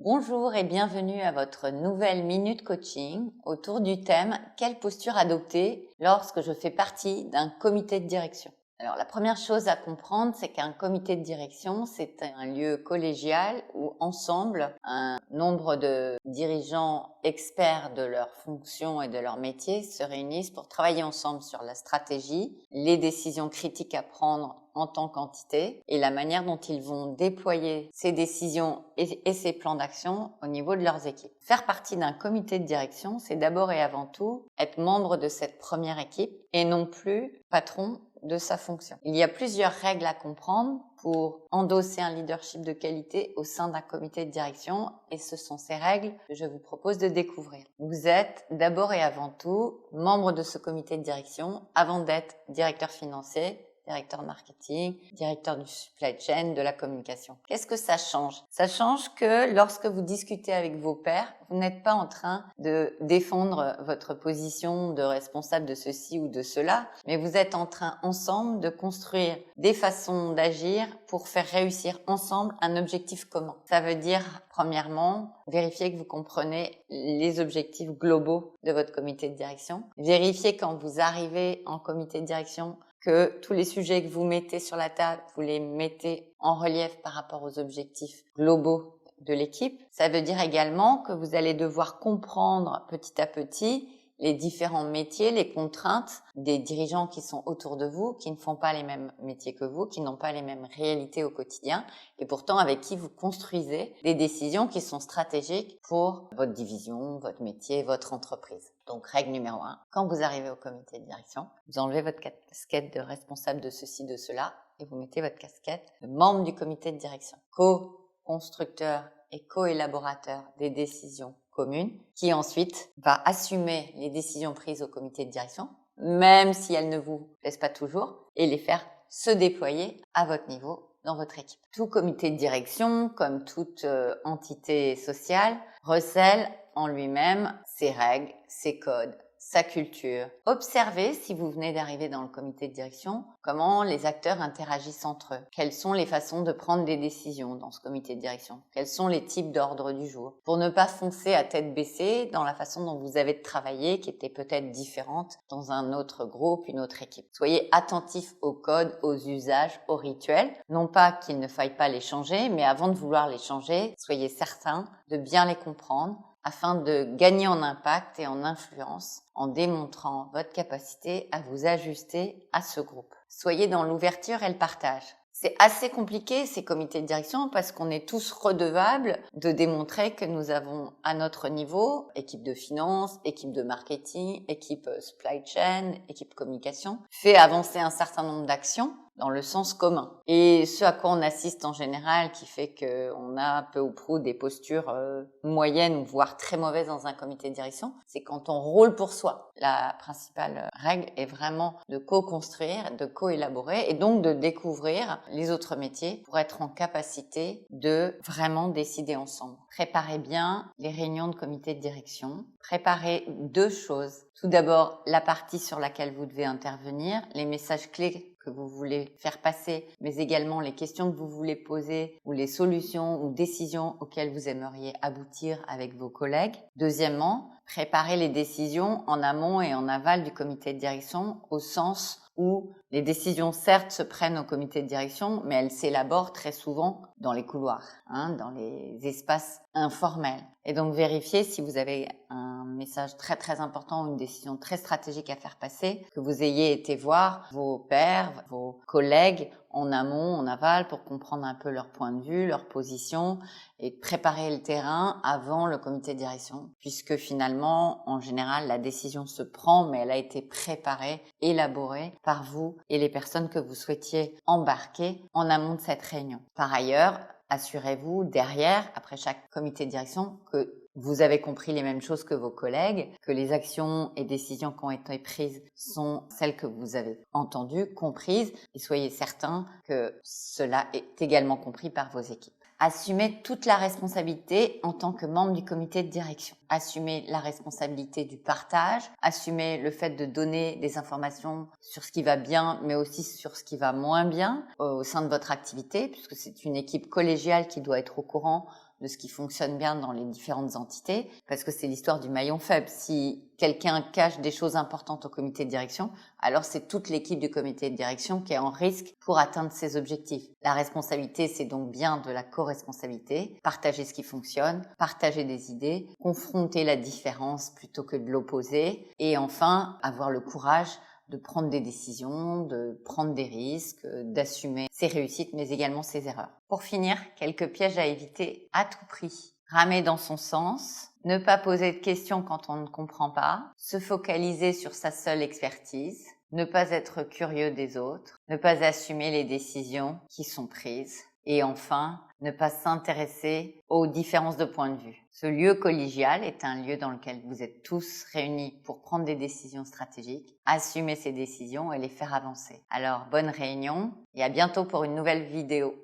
Bonjour et bienvenue à votre nouvelle Minute Coaching autour du thème « Quelle posture adopter lorsque je fais partie d'un comité de direction ?» Alors la première chose à comprendre, c'est qu'un comité de direction, c'est un lieu collégial où ensemble, un nombre de dirigeants experts de leur fonction et de leur métier se réunissent pour travailler ensemble sur la stratégie, les décisions critiques à prendre en tant qu'entité et la manière dont ils vont déployer ces décisions et ces plans d'action au niveau de leurs équipes. Faire partie d'un comité de direction, c'est d'abord et avant tout être membre de cette première équipe et non plus patron de sa fonction. Il y a plusieurs règles à comprendre pour endosser un leadership de qualité au sein d'un comité de direction et ce sont ces règles que je vous propose de découvrir. Vous êtes d'abord et avant tout membre de ce comité de direction avant d'être directeur financier, directeur marketing, directeur du supply chain, de la communication. Qu'est-ce que ça change? Ça change que lorsque vous discutez avec vos pairs, vous n'êtes pas en train de défendre votre position de responsable de ceci ou de cela, mais vous êtes en train ensemble de construire des façons d'agir pour faire réussir ensemble un objectif commun. Ça veut dire, premièrement, vérifier que vous comprenez les objectifs globaux de votre comité de direction. Vérifier quand vous arrivez en comité de direction que tous les sujets que vous mettez sur la table, vous les mettez en relief par rapport aux objectifs globaux de l'équipe. Ça veut dire également que vous allez devoir comprendre petit à petit les différents métiers, les contraintes des dirigeants qui sont autour de vous, qui ne font pas les mêmes métiers que vous, qui n'ont pas les mêmes réalités au quotidien et pourtant avec qui vous construisez des décisions qui sont stratégiques pour votre division, votre métier, votre entreprise. Donc règle numéro 1, quand vous arrivez au comité de direction, vous enlevez votre casquette de responsable de ceci, de cela et vous mettez votre casquette de membre du comité de direction, co-constructeur et co-élaborateur des décisions communes, qui ensuite va assumer les décisions prises au comité de direction, même si elles ne vous plaisent pas toujours, et les faire se déployer à votre niveau dans votre équipe. Tout comité de direction, comme toute entité sociale, recèle en lui-même ses règles, ses codes, sa culture. Observez, si vous venez d'arriver dans le comité de direction, comment les acteurs interagissent entre eux. Quelles sont les façons de prendre des décisions dans ce comité de direction? Quels sont les types d'ordre du jour? Pour ne pas foncer à tête baissée dans la façon dont vous avez travaillé, qui était peut-être différente dans un autre groupe, une autre équipe. Soyez attentifs aux codes, aux usages, aux rituels. Non pas qu'il ne faille pas les changer, mais avant de vouloir les changer, soyez certains de bien les comprendre, afin de gagner en impact et en influence en démontrant votre capacité à vous ajuster à ce groupe. Soyez dans l'ouverture et le partage. C'est assez compliqué ces comités de direction parce qu'on est tous redevables de démontrer que nous avons à notre niveau, équipe de finance, équipe de marketing, équipe supply chain, équipe communication, fait avancer un certain nombre d'actions dans le sens commun. Et ce à quoi on assiste en général, qui fait qu'on a peu ou prou des postures moyennes, voire très mauvaises dans un comité de direction, c'est quand on roule pour soi. La principale règle est vraiment de co-construire, de co-élaborer et donc de découvrir les autres métiers pour être en capacité de vraiment décider ensemble. Préparez bien les réunions de comité de direction. Préparez deux choses. Tout d'abord, la partie sur laquelle vous devez intervenir, les messages clés que vous voulez faire passer, mais également les questions que vous voulez poser ou les solutions ou décisions auxquelles vous aimeriez aboutir avec vos collègues. Deuxièmement, préparez les décisions en amont et en aval du comité de direction au sens où les décisions certes se prennent au comité de direction, mais elles s'élaborent très souvent dans les couloirs, dans les espaces informels. Et donc vérifiez si vous avez un message très très important ou une décision très stratégique à faire passer, que vous ayez été voir vos pairs, vos collègues en amont, en aval, pour comprendre un peu leur point de vue, leur position et préparer le terrain avant le comité de direction, puisque finalement, en général, la décision se prend, mais elle a été préparée, élaborée par vous et les personnes que vous souhaitiez embarquer en amont de cette réunion. Par ailleurs, assurez-vous derrière, après chaque comité de direction, que vous avez compris les mêmes choses que vos collègues, que les actions et décisions qui ont été prises sont celles que vous avez entendues, comprises, et soyez certains que cela est également compris par vos équipes. Assumez toute la responsabilité en tant que membre du comité de direction. Assumez la responsabilité du partage, assumez le fait de donner des informations sur ce qui va bien, mais aussi sur ce qui va moins bien au sein de votre activité, puisque c'est une équipe collégiale qui doit être au courant de ce qui fonctionne bien dans les différentes entités, parce que c'est l'histoire du maillon faible. Si quelqu'un cache des choses importantes au comité de direction, alors c'est toute l'équipe du comité de direction qui est en risque pour atteindre ses objectifs. La responsabilité, c'est donc bien de la co-responsabilité, partager ce qui fonctionne, partager des idées, confronter la différence plutôt que de l'opposer, et enfin avoir le courage de prendre des décisions, de prendre des risques, d'assumer ses réussites mais également ses erreurs. Pour finir, quelques pièges à éviter à tout prix. Ramer dans son sens, ne pas poser de questions quand on ne comprend pas, se focaliser sur sa seule expertise, ne pas être curieux des autres, ne pas assumer les décisions qui sont prises et enfin, ne pas s'intéresser aux différences de point de vue. Ce lieu collégial est un lieu dans lequel vous êtes tous réunis pour prendre des décisions stratégiques, assumer ces décisions et les faire avancer. Alors, bonne réunion et à bientôt pour une nouvelle vidéo.